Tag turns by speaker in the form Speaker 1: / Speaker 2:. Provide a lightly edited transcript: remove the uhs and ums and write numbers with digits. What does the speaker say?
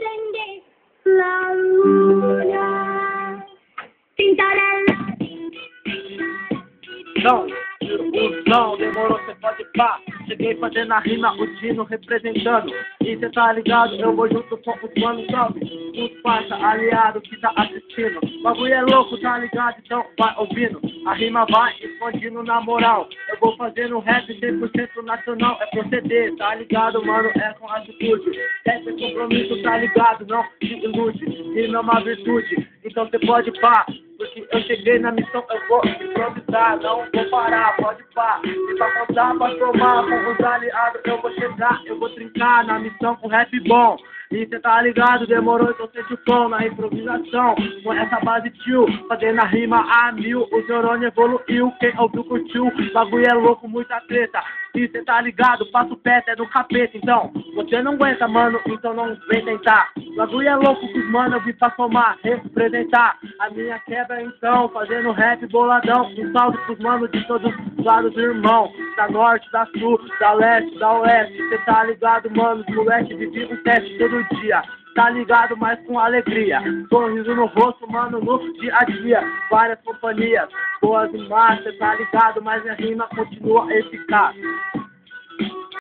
Speaker 1: prende la luna. Tintarella.
Speaker 2: Não, demorou, cê pode pá. Cheguei fazendo a rima, o Dino representando. E cê tá ligado, eu vou junto com os manos salve. Os parça, aliado que tá assistindo. O bagulho é louco, tá ligado? Então vai ouvindo. A rima vai expandindo na moral. Eu vou fazendo rap 100% nacional. É proceder, tá ligado, mano? É com atitude. Rap é compromisso, tá ligado? Não se ilude. Rima é uma virtude, então cê pode pá. Porque eu cheguei na missão, eu vou improvisar, não vou parar, pode pá. E pra contar, pra tomar com os aliados, eu vou chegar, eu vou trincar na missão com rap bom. E cê tá ligado, demorou, então sente o som na improvisação. Com essa base tio, fazendo a rima a mil, o neurônio evoluiu, quem ouviu curtiu. Bagulho é louco, muita treta. E cê tá ligado, passa o pé, é do capeta. Então, você não aguenta, mano, então não vem tentar. Bagulho é louco com os mano, eu vim pra somar, representar a minha quebra então, fazendo rap boladão. Um salve pros manos de todos os lados, irmão. Da norte, da sul, da leste, da oeste. Cê tá ligado, mano, os moleque vive um teste todo dia. Tá ligado, mas com alegria. Sorriso no rosto, mano, no dia a dia. Várias companhias, boas e más, cê tá ligado, mas minha rima continua eficaz.